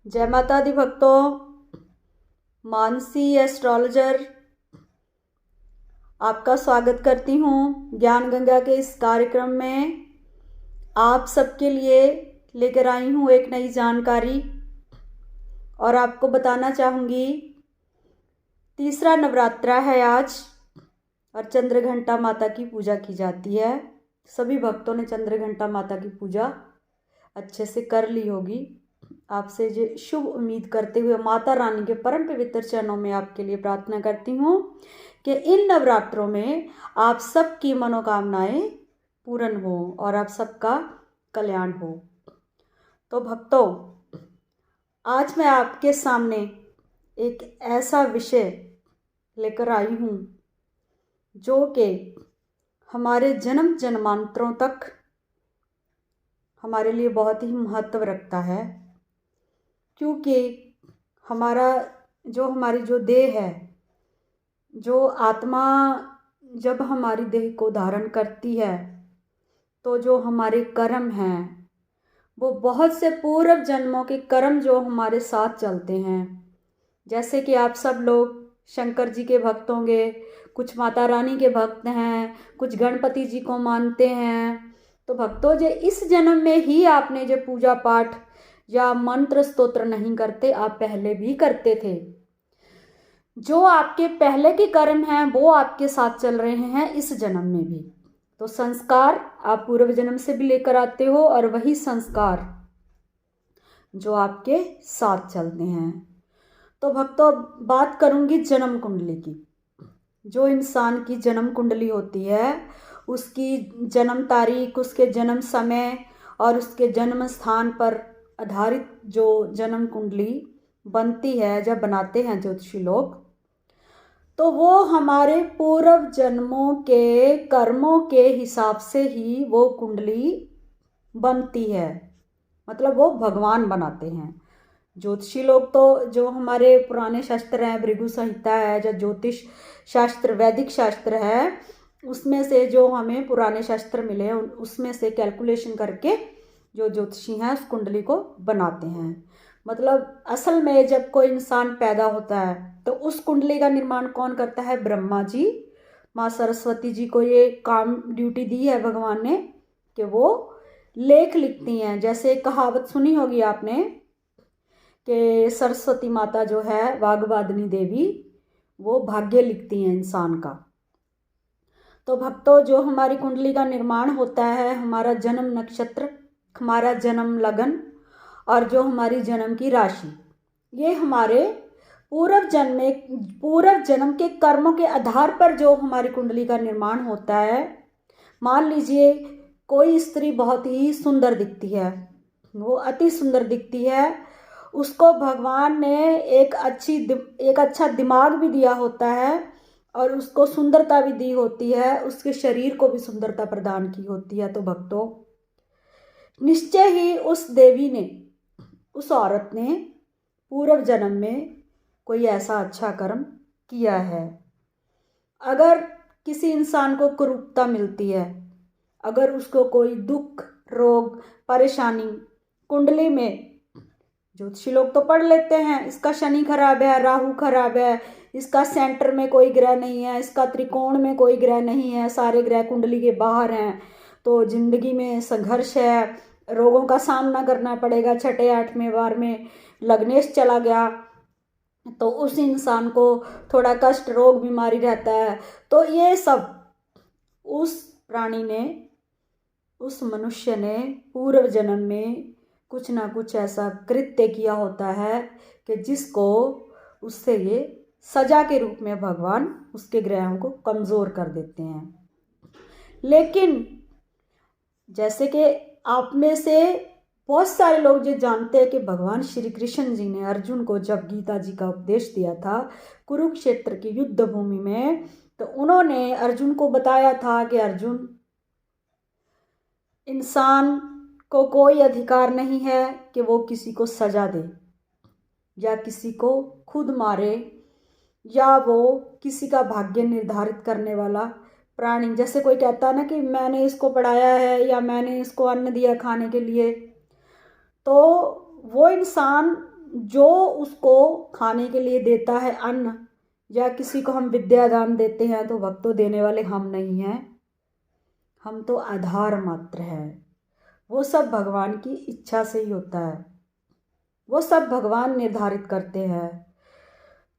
जय माता दी भक्तों। मानसी एस्ट्रोलॉजर आपका स्वागत करती हूँ ज्ञान गंगा के इस कार्यक्रम में। आप सबके लिए लेकर आई हूँ एक नई जानकारी और आपको बताना चाहूँगी तीसरा नवरात्रा है आज और चंद्रघंटा माता की पूजा की जाती है। सभी भक्तों ने चंद्रघंटा माता की पूजा अच्छे से कर ली होगी। आपसे जो शुभ उम्मीद करते हुए माता रानी के परम पवित्र चरणों में आपके लिए प्रार्थना करती हूँ कि इन नवरात्रों में आप सबकी मनोकामनाएं पूर्ण हो और आप सबका कल्याण हो। तो भक्तों, आज मैं आपके सामने एक ऐसा विषय लेकर आई हूँ जो कि हमारे जन्म जन्मांतरों तक हमारे लिए बहुत ही महत्व रखता है, क्योंकि हमारी जो देह है, जो आत्मा जब हमारी देह को धारण करती है तो जो हमारे कर्म हैं वो बहुत से पूर्व जन्मों के कर्म जो हमारे साथ चलते हैं। जैसे कि आप सब लोग शंकर जी के भक्त होंगे, कुछ माता रानी के भक्त हैं, कुछ गणपति जी को मानते हैं। तो भक्तों, जो इस जन्म में ही आपने जो पूजा पाठ या मंत्र स्तोत्र नहीं करते, आप पहले भी करते थे। जो आपके पहले के कर्म हैं वो आपके साथ चल रहे हैं इस जन्म में भी। तो संस्कार आप पूर्व जन्म से भी लेकर आते हो और वही संस्कार जो आपके साथ चलते हैं। तो भक्तों, बात करूंगी जन्म कुंडली की। जो इंसान की जन्म कुंडली होती है, उसकी जन्म तारीख, उसके जन्म समय और उसके जन्म स्थान पर आधारित जो जन्म कुंडली बनती है, जब बनाते हैं ज्योतिषी लोग, तो वो हमारे पूर्व जन्मों के कर्मों के हिसाब से ही वो कुंडली बनती है। मतलब वो भगवान बनाते हैं। ज्योतिषी लोग तो जो हमारे पुराने शास्त्र हैं, भृगु संहिता है, जो ज्योतिष शास्त्र वैदिक शास्त्र है, उसमें से जो हमें पुराने शास्त्र मिले उसमें से कैलकुलेशन करके जो ज्योतिषी हैं उस कुंडली को बनाते हैं। मतलब असल में जब कोई इंसान पैदा होता है तो उस कुंडली का निर्माण कौन करता है? ब्रह्मा जी। माँ सरस्वती जी को ये काम ड्यूटी दी है भगवान ने कि वो लेख लिखती हैं। जैसे कहावत सुनी होगी आपने कि सरस्वती माता जो है, वाग्वादिनी देवी, वो भाग्य लिखती हैं इंसान का। तो भक्तों, जो हमारी कुंडली का निर्माण होता है, हमारा जन्म नक्षत्र, हमारा जन्म लगन और जो हमारी जन्म की राशि, ये हमारे पूर्व जन्म के कर्मों के आधार पर जो हमारी कुंडली का निर्माण होता है। मान लीजिए कोई स्त्री बहुत ही सुंदर दिखती है, वो अति सुंदर दिखती है, उसको भगवान ने एक अच्छा दिमाग भी दिया होता है और उसको सुंदरता भी दी होती है, उसके शरीर को भी सुंदरता प्रदान की होती है। तो भक्तों, निश्चय ही उस देवी ने, उस औरत ने पूर्व जन्म में कोई ऐसा अच्छा कर्म किया है। अगर किसी इंसान को कुरूपता मिलती है, अगर उसको कोई दुख, रोग, परेशानी कुंडली में, ज्योतिषी लोग तो पढ़ लेते हैं, इसका शनि खराब है, राहु खराब है, इसका सेंटर में कोई ग्रह नहीं है, इसका त्रिकोण में कोई ग्रह नहीं है, सारे ग्रह कुंडली के बाहर हैं, तो जिंदगी में संघर्ष है, रोगों का सामना करना पड़ेगा, छठे आठवें वार में लग्नेश चला गया तो उस इंसान को थोड़ा कष्ट, रोग, बीमारी रहता है। तो ये सब उस प्राणी ने, उस मनुष्य ने पूर्व जन्म में कुछ ना कुछ ऐसा कृत्य किया होता है कि जिसको उससे ये सजा के रूप में भगवान उसके ग्रहों को कमज़ोर कर देते हैं। लेकिन जैसे कि आप में से बहुत सारे लोग ये जानते हैं कि भगवान श्री कृष्ण जी ने अर्जुन को जब गीता जी का उपदेश दिया था कुरुक्षेत्र की युद्ध भूमि में, तो उन्होंने अर्जुन को बताया था कि अर्जुन, इंसान को कोई अधिकार नहीं है कि वो किसी को सजा दे या किसी को खुद मारे या वो किसी का भाग्य निर्धारित करने वाला प्राणी। जैसे कोई कहता है ना कि मैंने इसको पढ़ाया है या मैंने इसको अन्न दिया खाने के लिए, तो वो इंसान जो उसको खाने के लिए देता है अन्न, या किसी को हम विद्या दान देते हैं, तो भक्तों देने वाले हम नहीं हैं, हम तो आधार मात्र हैं। वो सब भगवान की इच्छा से ही होता है, वो सब भगवान निर्धारित करते हैं।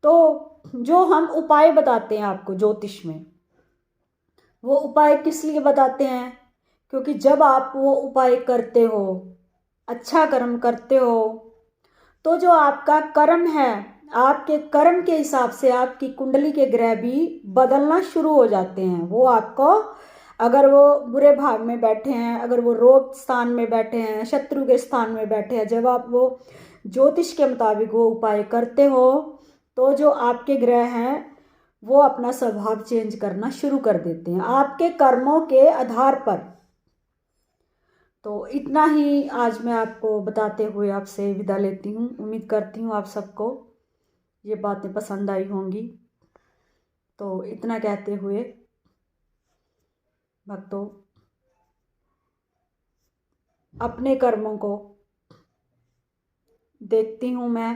तो जो हम उपाय बताते हैं आपको ज्योतिष में, वो उपाय किस लिए बताते हैं? क्योंकि जब आप वो उपाय करते हो, अच्छा कर्म करते हो, तो जो आपका कर्म है, आपके कर्म के हिसाब से आपकी कुंडली के ग्रह भी बदलना शुरू हो जाते हैं। वो आपको, अगर वो बुरे भाव में बैठे हैं, अगर वो रोग स्थान में बैठे हैं, शत्रु के स्थान में बैठे हैं, जब आप वो ज्योतिष के मुताबिक वो उपाय करते हो, तो जो आपके ग्रह हैं वो अपना स्वभाव चेंज करना शुरू कर देते हैं आपके कर्मों के आधार पर। तो इतना ही आज मैं आपको बताते हुए आपसे विदा लेती हूँ। उम्मीद करती हूँ आप सबको ये बातें पसंद आई होंगी। तो इतना कहते हुए भक्तों, अपने कर्मों को देखती हूँ मैं,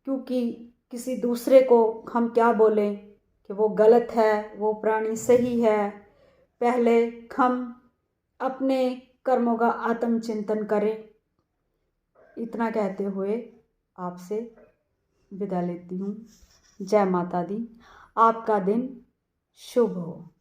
क्योंकि किसी दूसरे को हम क्या बोलें कि वो गलत है, वो प्राणी सही है। पहले हम अपने कर्मों का आत्मचिंतन करें। इतना कहते हुए आपसे विदा लेती हूँ। जय माता दी। आपका दिन शुभ हो।